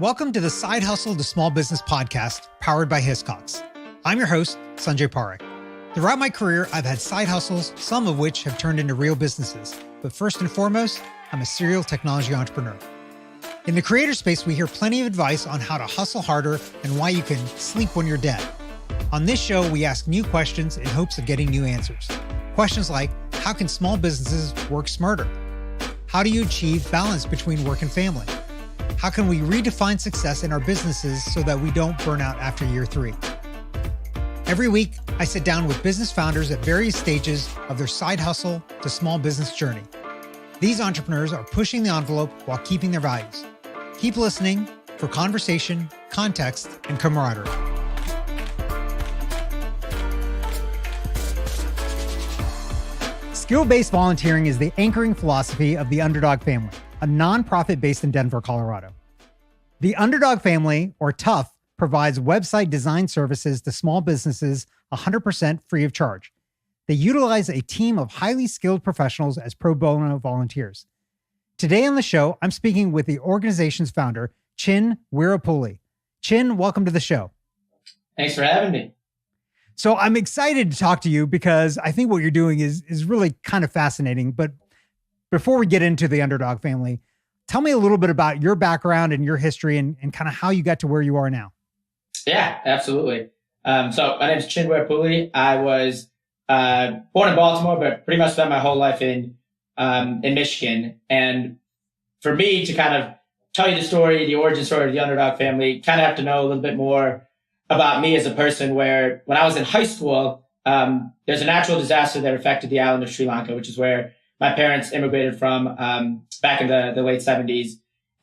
Welcome to the Side Hustle to Small Business podcast, powered by Hiscox. I'm your host, Sanjay Parekh. Throughout my career, I've had side hustles, some of which have turned into real businesses. But first and foremost, I'm a serial technology entrepreneur. In the creator space, we hear plenty of advice on how to hustle harder and why you can sleep when you're dead. On this show, we ask new questions in hopes of getting new answers. Questions like, how can small businesses work smarter? How do you achieve balance between work and family? How can we redefine success in our businesses so that we don't burn out after year 3? Every week, I sit down with business founders at various stages of their side hustle to small business journey. These entrepreneurs are pushing the envelope while keeping their values. Keep listening for conversation, context, and camaraderie. Skill-based volunteering is the anchoring philosophy of the Underdog Family, a nonprofit based in Denver, Colorado. The Underdog Family, or TUF, provides website design services to small businesses 100% free of charge. They utilize a team of highly skilled professionals as pro bono volunteers. Today on the show, I'm speaking with the organization's founder, Chin Wirapuli. Chin, welcome to the show. Thanks for having me. So I'm excited to talk to you because I think what you're doing is really kind of fascinating. But before we get into the Underdog Family, tell me a little bit about your background and your history and kind of how you got to where you are now. Yeah, absolutely. So my name is Chin Wirapuli. I was born in Baltimore, but pretty much spent my whole life in Michigan. And for me to kind of tell you the story, the origin story of the Underdog Family, kind of have to know a little bit more about me as a person, where when I was in high school, there's a natural disaster that affected the island of Sri Lanka, which is where my parents immigrated from back in the late 70s.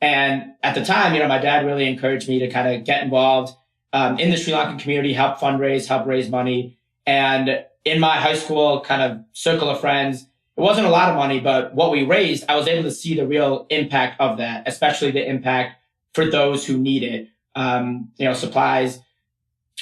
And at the time, my dad really encouraged me to kind of get involved in the Sri Lankan community, help fundraise, help raise money. And in my high school kind of circle of friends, it wasn't a lot of money, but what we raised, I was able to see the real impact of that, especially the impact for those who need it. Supplies,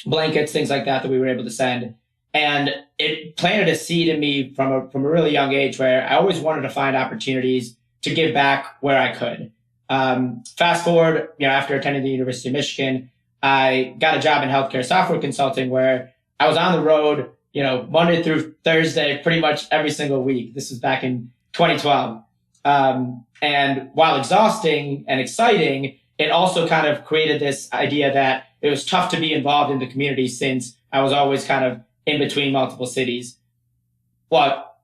blankets, things like that we were able to send. And it planted a seed in me from a really young age where I always wanted to find opportunities to give back where I could. Fast forward, after attending the University of Michigan, I got a job in healthcare software consulting where I was on the road, Monday through Thursday, pretty much every single week. This was back in 2012. And while exhausting and exciting, it also kind of created this idea that it was tough to be involved in the community since I was always kind of in between multiple cities. Well,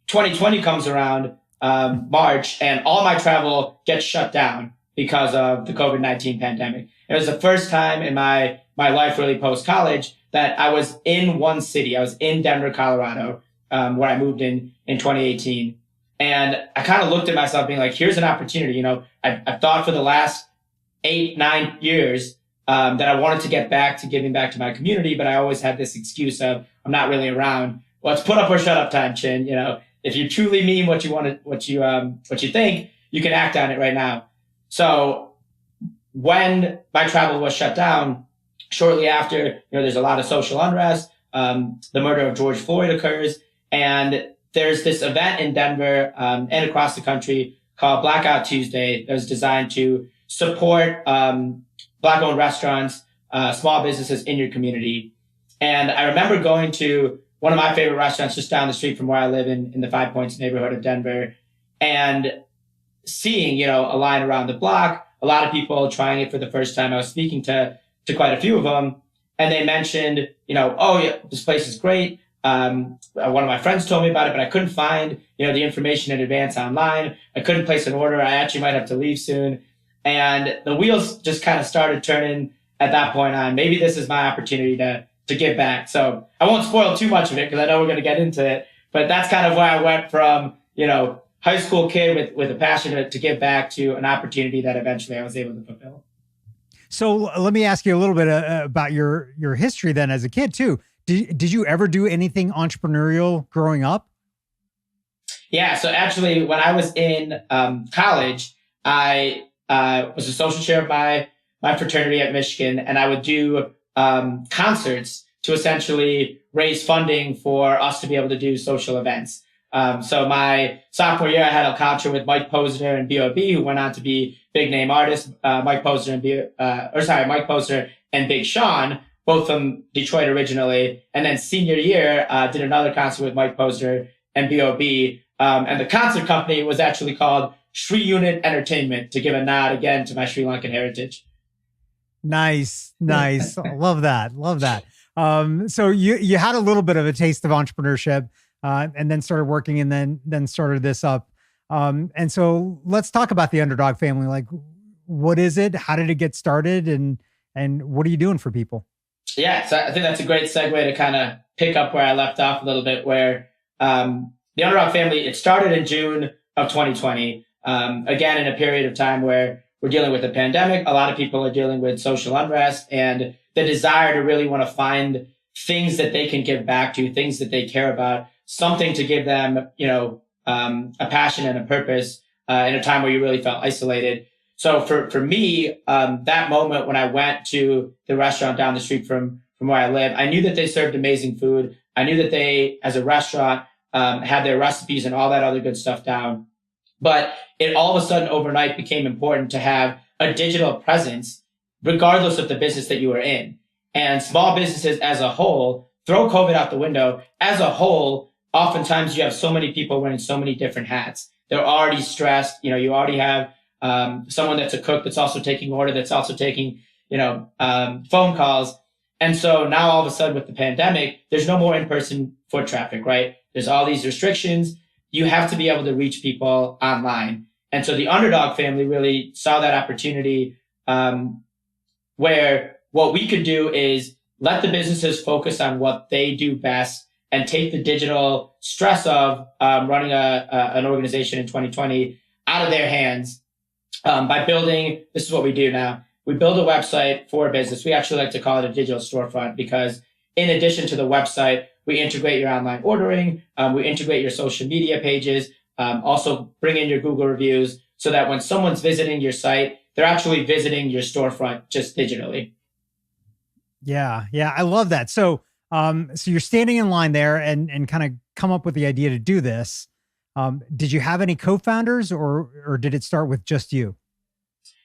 2020 comes around, March, and all my travel gets shut down because of the COVID-19 pandemic. It was the first time in my life, really post-college, that I was in one city. I was in Denver, Colorado, where I moved in 2018. And I kind of looked at myself being like, here's an opportunity. I've thought for the last 8-9 years that I wanted to get back to giving back to my community, but I always had this excuse of I'm not really around. Well, it's put up or shut up time, Chin. If you truly mean what you think, you can act on it right now. So when my travel was shut down, shortly after, there's a lot of social unrest. The murder of George Floyd occurs, and there's this event in Denver and across the country called Blackout Tuesday that was designed to support Black-owned restaurants, small businesses in your community. And I remember going to one of my favorite restaurants just down the street from where I live in the Five Points neighborhood of Denver, and seeing, a line around the block, a lot of people trying it for the first time. I was speaking to quite a few of them, and they mentioned, oh yeah, this place is great. One of my friends told me about it, but I couldn't find, the information in advance online. I couldn't place an order. I actually might have to leave soon. And the wheels just kind of started turning at that point on. Maybe this is my opportunity to give back. So I won't spoil too much of it because I know we're going to get into it, but that's kind of where I went from, high school kid with a passion to give back to an opportunity that eventually I was able to fulfill. So let me ask you a little bit about your history then as a kid too. Did you ever do anything entrepreneurial growing up? Yeah. So actually when I was in college, I was a social chair of my fraternity at Michigan, and I would do concerts to essentially raise funding for us to be able to do social events. So my sophomore year, I had a culture with Mike Posner and B.O.B., who went on to be big name artists. Mike Posner and Big Sean, both from Detroit originally. And then senior year, did another concert with Mike Posner and B.O.B. And the concert company was actually called Sri Unit Entertainment, to give a nod again to my Sri Lankan heritage. Nice. Love that. So you had a little bit of a taste of entrepreneurship, and then started working, and then started this up. And so let's talk about the Underdog Family. Like, what is it? How did it get started? And what are you doing for people? Yeah, so I think that's a great segue to kind of pick up where I left off a little bit, where the Underdog Family, it started in June of 2020. Again, in a period of time where we're dealing with a pandemic, a lot of people are dealing with social unrest and the desire to really want to find things that they can give back to, things that they care about, something to give them, a passion and a purpose in a time where you really felt isolated. So for me, that moment when I went to the restaurant down the street from where I live, I knew that they served amazing food. I knew that they, as a restaurant, had their recipes and all that other good stuff down. But it all of a sudden overnight became important to have a digital presence, regardless of the business that you were in. And small businesses as a whole, throw COVID out the window, as a whole, oftentimes you have so many people wearing so many different hats. They're already stressed. You already have someone that's a cook that's also taking order, that's also taking, phone calls. And so now all of a sudden with the pandemic, there's no more in-person foot traffic, right? There's all these restrictions. You have to be able to reach people online. And so the Underdog Family really saw that opportunity, where what we could do is let the businesses focus on what they do best and take the digital stress of running an organization in 2020 out of their hands by building, this is what we do now. We build a website for a business. We actually like to call it a digital storefront, because in addition to the website, we integrate your online ordering, we integrate your social media pages, also bring in your Google reviews, so that when someone's visiting your site, they're actually visiting your storefront just digitally. Yeah, I love that. So you're standing in line there and kind of come up with the idea to do this. Did you have any co-founders, or did it start with just you?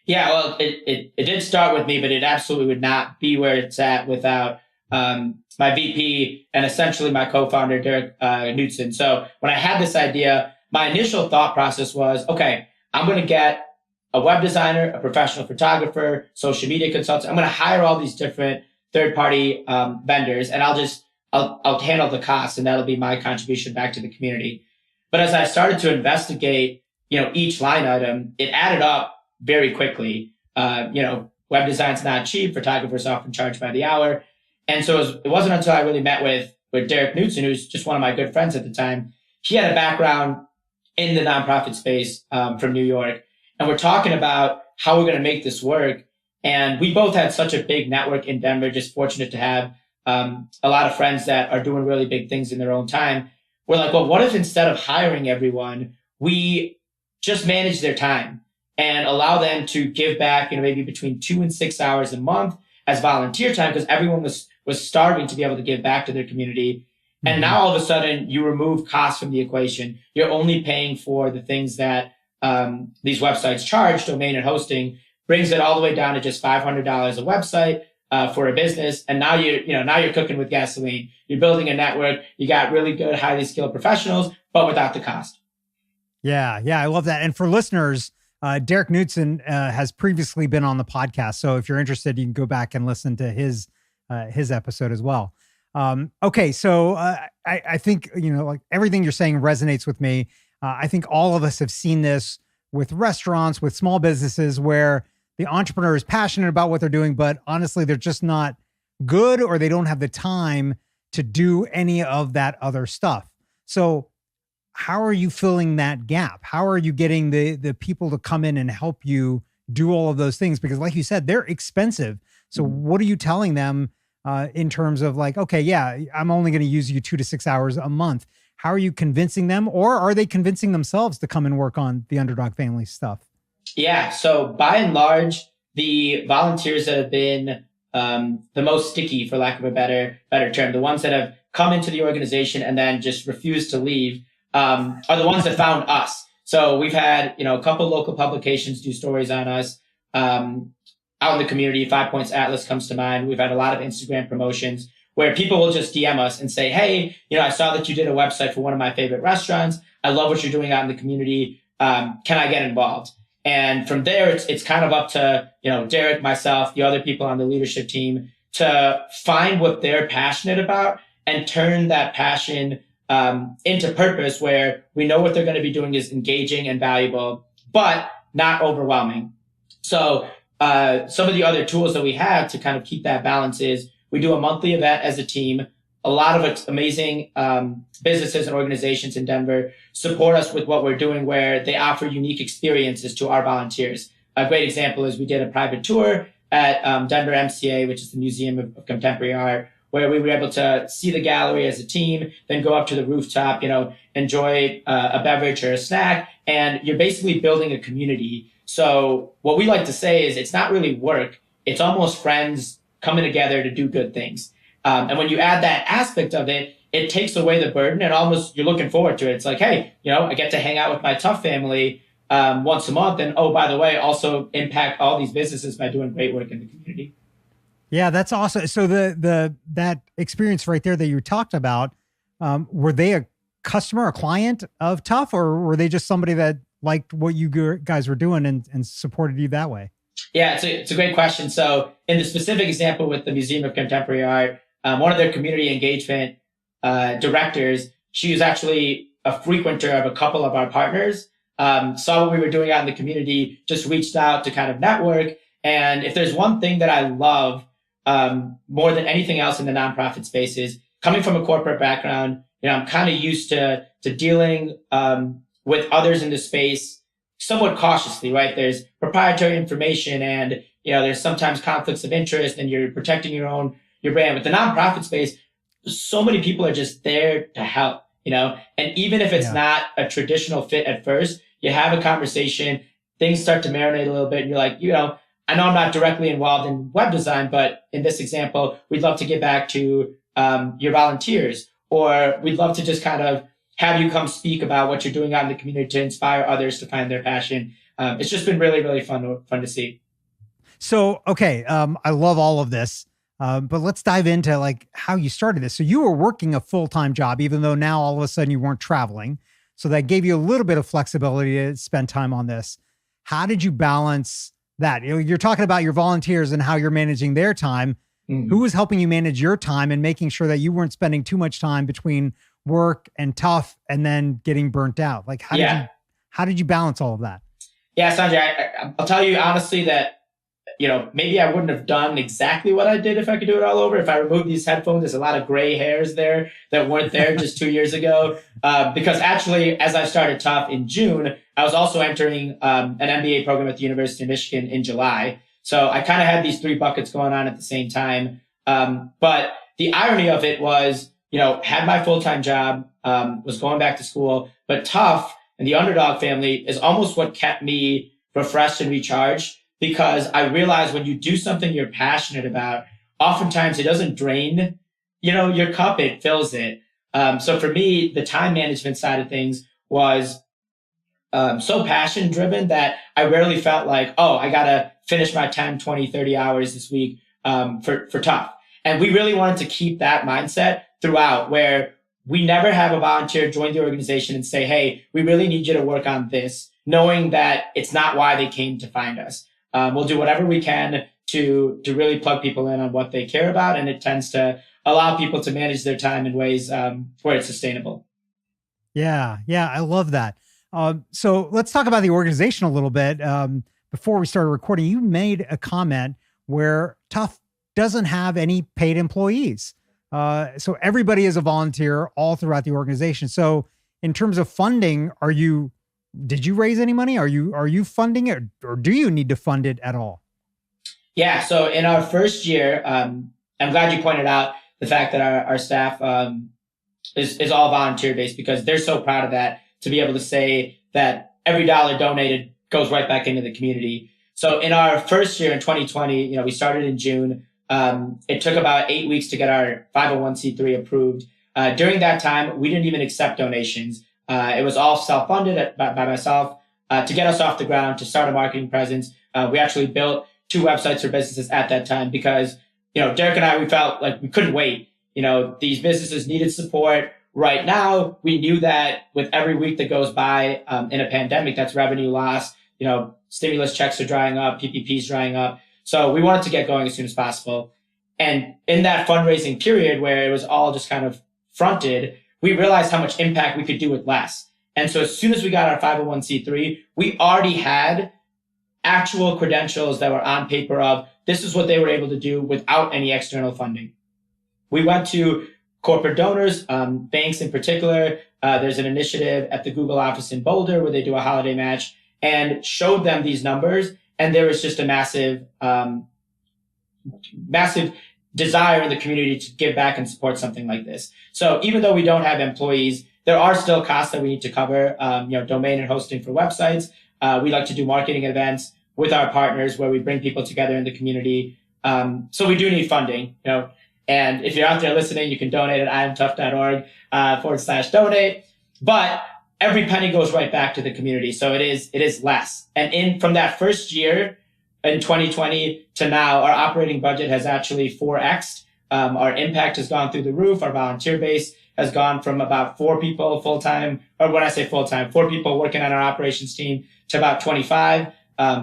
Yeah, well, it did start with me, but it absolutely would not be where it's at without my VP and essentially my co-founder, Derek Knudsen. So when I had this idea, my initial thought process was, okay, I'm going to get a web designer, a professional photographer, social media consultant. I'm going to hire all these different third-party vendors, and I'll handle the costs, and that'll be my contribution back to the community. But as I started to investigate, each line item, it added up very quickly. Web design's not cheap. Photographers often charge by the hour. And so it wasn't until I really met with Derek Knudsen, who's just one of my good friends at the time. He had a background in the nonprofit space from New York. And we're talking about how we're going to make this work. And we both had such a big network in Denver, just fortunate to have a lot of friends that are doing really big things in their own time. We're like, well, what if instead of hiring everyone, we just manage their time and allow them to give back, maybe between 2 and 6 hours a month as volunteer time, because everyone was starving to be able to give back to their community. And Mm-hmm. now all of a sudden you remove costs from the equation. You're only paying for the things that these websites charge, domain and hosting, brings it all the way down to just $500 a website for a business. And now you're cooking with gasoline. You're building a network. You got really good, highly skilled professionals, but without the cost. Yeah, I love that. And for listeners, Derek Knudsen has previously been on the podcast. So if you're interested, you can go back and listen to his episode as well. Okay. So I think, like everything you're saying resonates with me. I think all of us have seen this with restaurants, with small businesses, where the entrepreneur is passionate about what they're doing, but honestly, they're just not good, or they don't have the time to do any of that other stuff. So how are you filling that gap? How are you getting the people to come in and help you do all of those things? Because like you said, they're expensive. So what are you telling them in terms of like, okay, yeah, I'm only going to use you 2 to 6 hours a month. How are you convincing them, or are they convincing themselves to come and work on the Underdog Family stuff? Yeah. So by and large, the volunteers that have been the most sticky, for lack of a better term, the ones that have come into the organization and then just refused to leave, are the ones that found us. So we've had, a couple local publications do stories on us. Out in the community, 5 Points Atlas comes to mind. We've had a lot of Instagram promotions where people will just DM us and say, hey, I saw that you did a website for one of my favorite restaurants. I love what you're doing out in the community. Can I get involved? And from there, it's kind of up to, Derek, myself, the other people on the leadership team to find what they're passionate about and turn that passion into purpose, where we know what they're going to be doing is engaging and valuable, but not overwhelming. So some of the other tools that we have to kind of keep that balance is we do a monthly event as a team. A lot of amazing businesses and organizations in Denver support us with what we're doing, where they offer unique experiences to our volunteers. A great example is we did a private tour at Denver MCA, which is the Museum of Contemporary Art, where we were able to see the gallery as a team, then go up to the rooftop, enjoy a beverage or a snack, and you're basically building a community. So what we like to say is it's not really work. It's almost friends coming together to do good things. And when you add that aspect of it, it takes away the burden and almost you're looking forward to it. It's like, hey, I get to hang out with my Tough family once a month. And oh, by the way, also impact all these businesses by doing great work in the community. Yeah, that's awesome. So that experience right there that you talked about, were they a customer, a client of Tough, or were they just somebody that liked what you guys were doing and supported you that way? Yeah, it's a great question. So in the specific example with the Museum of Contemporary Art, one of their community engagement directors, she was actually a frequenter of a couple of our partners, saw what we were doing out in the community, just reached out to kind of network. And if there's one thing that I love more than anything else in the nonprofit space is coming from a corporate background, I'm kind of used to dealing with others in the space somewhat cautiously, right? There's proprietary information and, there's sometimes conflicts of interest and you're protecting your brand. With the nonprofit space, so many people are just there to help, and even if it's not a traditional fit at first, you have a conversation, things start to marinate a little bit and you're like, I know I'm not directly involved in web design, but in this example, we'd love to get back to your volunteers, or we'd love to just kind of have you come speak about what you're doing out in the community to inspire others to find their passion. It's just been really, really fun to see. So, okay. I love all of this. But let's dive into like how you started this. So you were working a full-time job, even though now all of a sudden you weren't traveling. So that gave you a little bit of flexibility to spend time on this. How did you balance that? You're talking about your volunteers and how you're managing their time. Mm-hmm. Who was helping you manage your time and making sure that you weren't spending too much time between work and Tough and then getting burnt out? Like how did you balance all of that? Yeah, Sanjay, I'll tell you honestly that, maybe I wouldn't have done exactly what I did if I could do it all over. If I removed these headphones, there's a lot of gray hairs there that weren't there just 2 years ago. Because actually, as I started Tough in June, I was also entering an MBA program at the University of Michigan in July. So I kind of had these three buckets going on at the same time. But the irony of it was, had my full-time job, was going back to school, but Tough and the Underdog Family is almost what kept me refreshed and recharged, because I realized when you do something you're passionate about, oftentimes it doesn't drain, your cup, it fills it. So for me, the time management side of things was so passion driven that I rarely felt like, I got to finish my 10, 20, 30 hours this week for Tough. And we really wanted to keep that mindset throughout, where we never have a volunteer join the organization and say, hey, we really need you to work on this, knowing that it's not why they came to find us. We'll do whatever we can to really plug people in on what they care about. And it tends to allow people to manage their time in ways where it's sustainable. Yeah. I love that. So let's talk about the organization a little bit. Before we started recording, you made a comment where Tough doesn't have any paid employees. So everybody is a volunteer all throughout the organization. So in terms of funding, did you raise any money? Are you funding it, or do you need to fund it at all? Yeah. So in our first year, I'm glad you pointed out the fact that our staff is all volunteer based, because they're so proud of that, to be able to say that every dollar donated goes right back into the community. So in our first year in 2020, we started in June. It took about 8 weeks to get our 501c3 approved. During that time, we didn't even accept donations. It was all self-funded by myself to get us off the ground, to start a marketing presence. We actually built 2 websites for businesses at that time because, Derek and I, we felt like we couldn't wait. These businesses needed support right now. We knew that with every week that goes by in a pandemic, that's revenue loss. Stimulus checks are drying up, PPP's drying up. So we wanted to get going as soon as possible. And in that fundraising period where it was all just kind of fronted, we realized how much impact we could do with less. And so as soon as we got our 501c3, we already had actual credentials that were on paper of this is what they were able to do without any external funding. We went to corporate donors, banks in particular. There's an initiative at the Google office in Boulder where they do a holiday match, and showed them these numbers. And there was just a massive desire in the community to give back and support something like this. So even though we don't have employees, there are still costs that we need to cover, domain and hosting for websites. We like to do marketing events with our partners where we bring people together in the community. So we do need funding, and if you're out there listening, you can donate at imtough.org/donate. But every penny goes right back to the community. So it is less. And from that first year in 2020 to now, our operating budget has actually 4x'd. Our impact has gone through the roof. Our volunteer base has gone from about 4 people full-time, or when I say full-time, 4 people working on our operations team to about 25.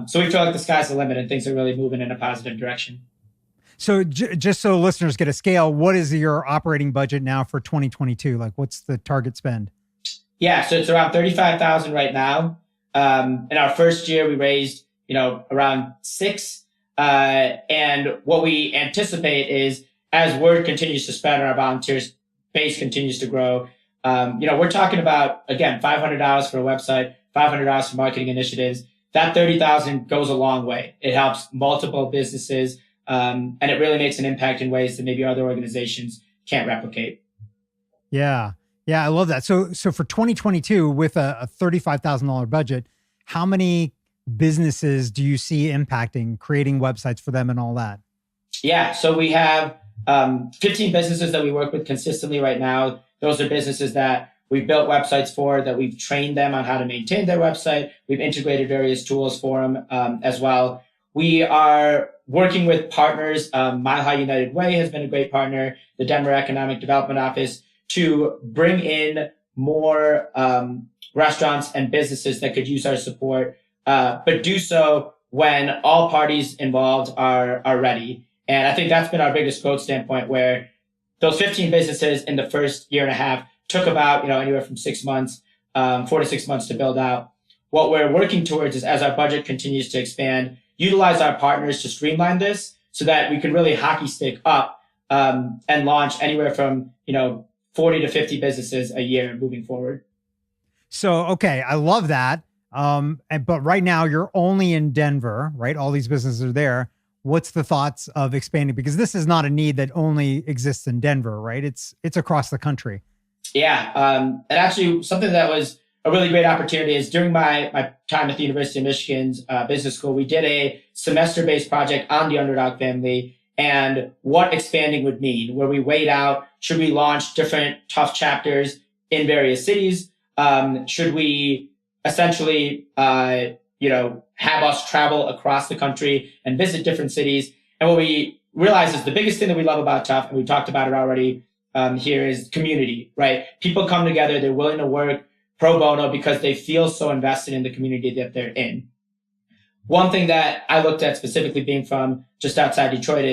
So we feel like the sky's the limit and things are really moving in a positive direction. So just so listeners get a scale, what is your operating budget now for 2022? Like what's the target spend? Yeah, so it's around 35,000 right now. In our first year, we raised, around 6. And what we anticipate is as word continues to spread and our volunteers base continues to grow, we're talking about, again, $500 for a website, $500 for marketing initiatives. That 30,000 goes a long way. It helps multiple businesses, and it really makes an impact in ways that maybe other organizations can't replicate. Yeah. Yeah, I love that. So for 2022, with a $35,000 budget, how many businesses do you see impacting, creating websites for them and all that? Yeah, so we have 15 businesses that we work with consistently right now. Those are businesses that we've built websites for, that we've trained them on how to maintain their website. We've integrated various tools for them as well. We are working with partners. Mile High United Way has been a great partner, the Denver Economic Development Office, to bring in more restaurants and businesses that could use our support, but do so when all parties involved are ready. And I think that's been our biggest growth standpoint, where those 15 businesses in the first year and a half took about anywhere from 6 months, 4 to 6 months to build out. What we're working towards is, as our budget continues to expand, utilize our partners to streamline this so that we can really hockey stick up and launch anywhere from 40 to 50 businesses a year moving forward. So, okay, I love that. But right now you're only in Denver, right? All these businesses are there. What's the thoughts of expanding? Because this is not a need that only exists in Denver, right? It's across the country. Yeah. And actually something that was a really great opportunity is during my time at the University of Michigan's business school, we did a semester-based project on the Underdog Family and what expanding would mean, where we weighed out, should we launch different tough chapters in various cities? Should we essentially, have us travel across the country and visit different cities? And what we realized is the biggest thing that we love about Tough, and we talked about it already here, is community, right? People come together, they're willing to work pro bono because they feel so invested in the community that they're in. One thing that I looked at specifically, being from just outside Detroit,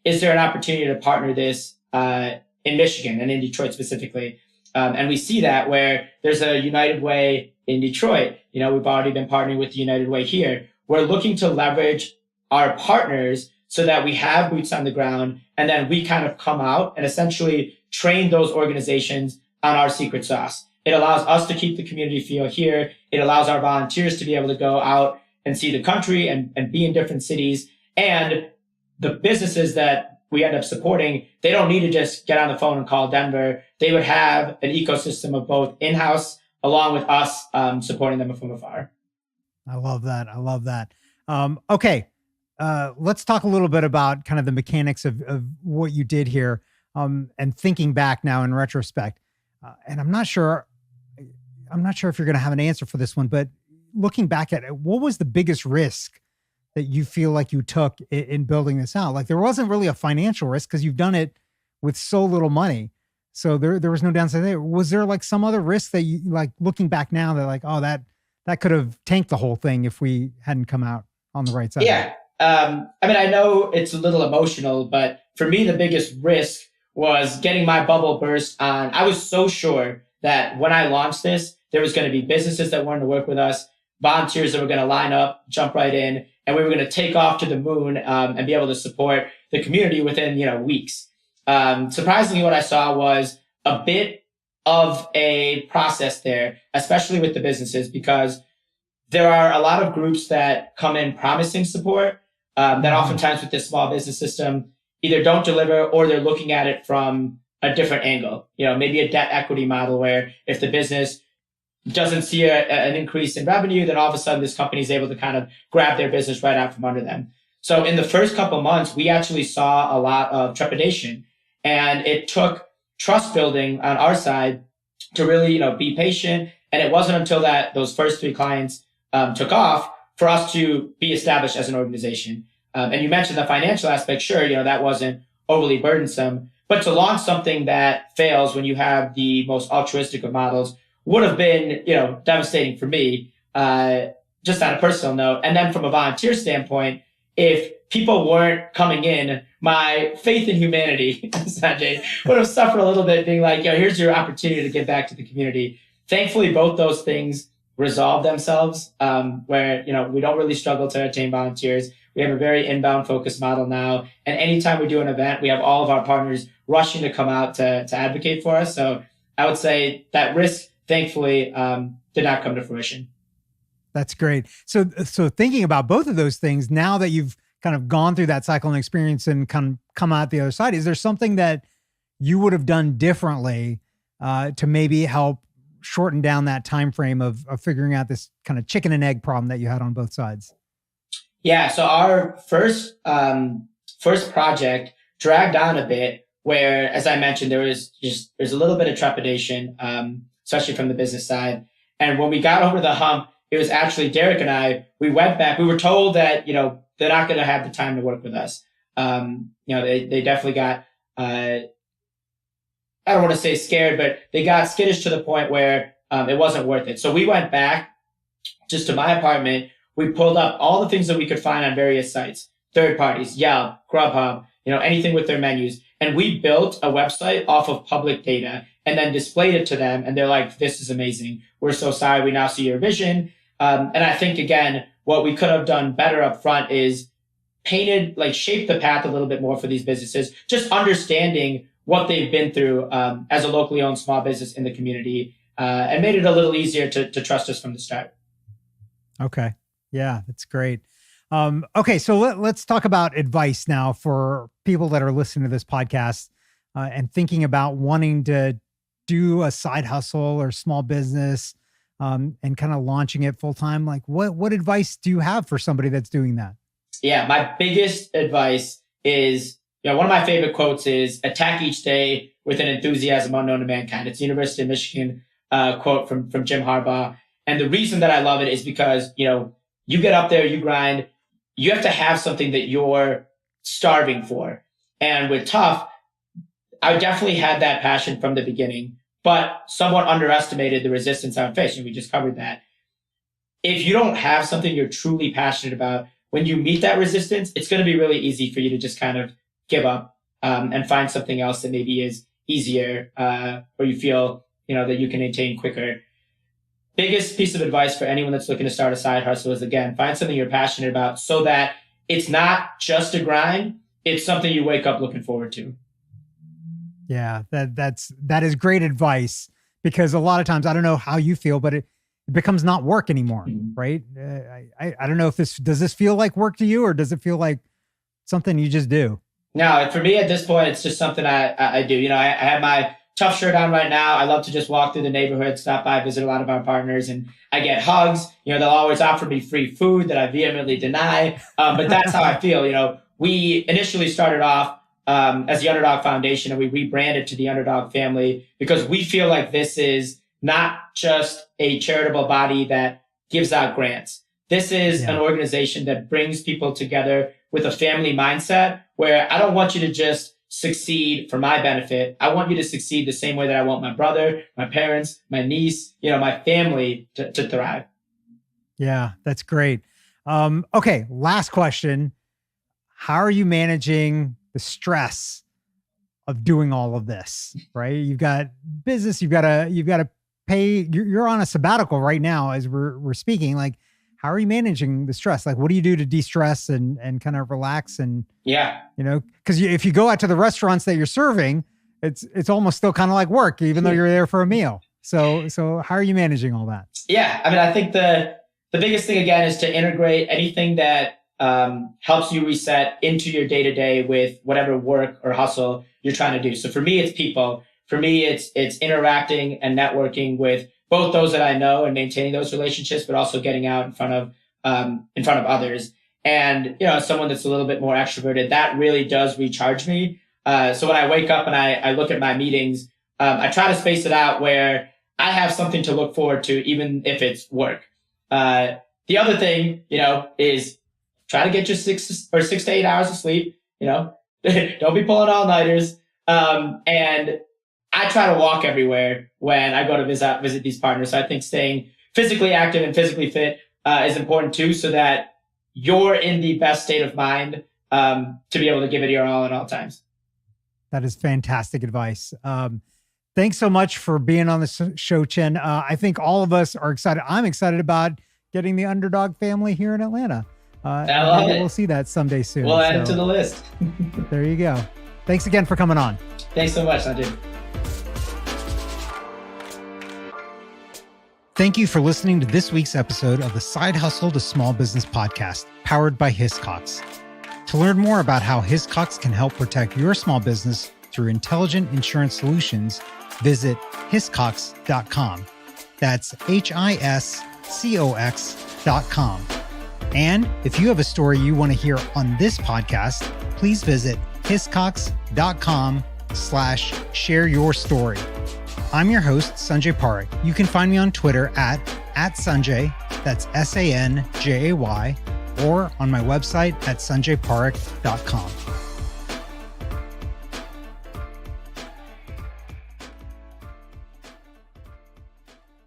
is there an opportunity to partner this in Michigan and in Detroit specifically? And we see that where there's a United Way in Detroit. We've already been partnering with the United Way here. We're looking to leverage our partners so that we have boots on the ground, and then we kind of come out and essentially train those organizations on our secret sauce. It allows us to keep the community feel here. It allows our volunteers to be able to go out and see the country and be in different cities. And the businesses that we end up supporting, they don't need to just get on the phone and call Denver. They would have an ecosystem of both in-house along with us supporting them from afar. I love that. I love that. Okay. Let's talk a little bit about kind of the mechanics of what you did here, and thinking back now in retrospect. And I'm not sure, I'm not sure if you're going to have an answer for this one, but looking back at it, what was the biggest risk that you feel like you took in building this out? Like there wasn't really a financial risk because you've done it with so little money. So there was no downside there. Was there like some other risk that you like looking back now that like, oh, that could have tanked the whole thing if we hadn't come out on the right side? Yeah. I mean, I know it's a little emotional, but for me, the biggest risk was getting my bubble burst on. I was so sure that when I launched this, there was going to be businesses that wanted to work with us, volunteers that were going to line up, jump right in, and we were going to take off to the moon and be able to support the community within, weeks. Surprisingly, what I saw was a bit of a process there, especially with the businesses, because there are a lot of groups that come in promising support that oftentimes with this small business system either don't deliver or they're looking at it from a different angle. Maybe a debt equity model where if the business doesn't see an increase in revenue, then all of a sudden this company is able to kind of grab their business right out from under them. So in the first couple of months, we actually saw a lot of trepidation, and it took trust building on our side to really, be patient. And it wasn't until those first 3 clients took off for us to be established as an organization. And you mentioned the financial aspect. Sure, that wasn't overly burdensome, but to launch something that fails when you have the most altruistic of models would have been, devastating for me, just on a personal note. And then from a volunteer standpoint, if people weren't coming in, my faith in humanity, Sanjay, would have suffered a little bit, being like, here's your opportunity to give back to the community. Thankfully, both those things resolve themselves, where, we don't really struggle to attain volunteers. We have a very inbound focused model now. And anytime we do an event, we have all of our partners rushing to come out to advocate for us. So I would say that risk, thankfully, did not come to fruition. That's great. So thinking about both of those things, now that you've kind of gone through that cycle and experience and come out the other side, is there something that you would have done differently to maybe help shorten down that time frame of figuring out this kind of chicken and egg problem that you had on both sides? Yeah. So our first project dragged on a bit, where, as I mentioned, there's a little bit of trepidation, especially from the business side. And when we got over the hump, it was actually Derek and I, we went back, we were told that, they're not going to have the time to work with us. They definitely got, I don't want to say scared, but they got skittish to the point where it wasn't worth it. So we went back just to my apartment. We pulled up all the things that we could find on various sites, third parties, Yelp, Grubhub, anything with their menus. And we built a website off of public data and then displayed it to them. And they're like, this is amazing. We're so sorry. We now see your vision. And I think, again, what we could have done better up front is shape the path a little bit more for these businesses, just understanding what they've been through as a locally owned small business in the community, and made it a little easier to trust us from the start. Okay. Yeah, that's great. Okay, so let's talk about advice now for people that are listening to this podcast and thinking about wanting to do a side hustle or small business and kind of launching it full time. Like what advice do you have for somebody that's doing that? Yeah, my biggest advice is, one of my favorite quotes is attack each day with an enthusiasm unknown to mankind. It's the University of Michigan quote from Jim Harbaugh. And the reason that I love it is because, you get up there, you grind, you have to have something that you're starving for. And with Tough, I definitely had that passion from the beginning, but somewhat underestimated the resistance I would face. And we just covered that. If you don't have something you're truly passionate about, when you meet that resistance, it's going to be really easy for you to just kind of give up and find something else that maybe is easier or you feel, that you can attain quicker. Biggest piece of advice for anyone that's looking to start a side hustle is, again, find something you're passionate about so that it's not just a grind. It's something you wake up looking forward to. Yeah, that is great advice, because a lot of times, I don't know how you feel, but it becomes not work anymore, right? I don't know if does this feel like work to you, or does it feel like something you just do? No, for me at this point, it's just something I do. I have my Tough shirt on right now. I love to just walk through the neighborhood, stop by, visit a lot of our partners, and I get hugs. They'll always offer me free food that I vehemently deny. But that's how I feel. We initially started off as the Underdog Foundation, and we rebranded to the Underdog Family because we feel like this is not just a charitable body that gives out grants. This is an organization that brings people together with a family mindset where I don't want you to just succeed for my benefit. I want you to succeed the same way that I want my brother, my parents, my niece, my family to thrive. Yeah, that's great. Okay, last question. How are you managing the stress of doing all of this, right? You've got business, you've got to pay, you're on a sabbatical right now as we're speaking. Like, how are you managing the stress? Like, what do you do to de-stress and kind of relax? And, because if you go out to the restaurants that you're serving, it's almost still kind of like work, even though you're there for a meal. So how are you managing all that? Yeah. I mean, I think the biggest thing again is to integrate anything that helps you reset into your day-to-day with whatever work or hustle you're trying to do. So for me, it's people. For me, it's interacting and networking with both those that I know and maintaining those relationships, but also getting out in front of others. And, as someone that's a little bit more extroverted, that really does recharge me. So when I wake up and I look at my meetings, I try to space it out where I have something to look forward to, even if it's work. The other thing, is try to get your 6 to 8 hours of sleep, don't be pulling all-nighters. And I try to walk everywhere when I go to visit these partners. So I think staying physically active and physically fit is important too, so that you're in the best state of mind to be able to give it your all at all times. That is fantastic advice. Thanks so much for being on the show, Chin. I think all of us are excited. I'm excited about getting the Underdog Family here in Atlanta. I love it. We'll see that someday soon. We'll add it to the list. There you go. Thanks again for coming on. Thanks so much, Sanjay. Thank you for listening to this week's episode of the Side Hustle to Small Business podcast, powered by Hiscox. To learn more about how Hiscox can help protect your small business through intelligent insurance solutions, visit hiscox.com. That's HISCOX.com. And if you have a story you want to hear on this podcast, please visit hiscox.com/share your story. I'm your host, Sanjay Parekh. You can find me on Twitter at Sanjay, that's SANJAY, or on my website at sanjayparekh.com.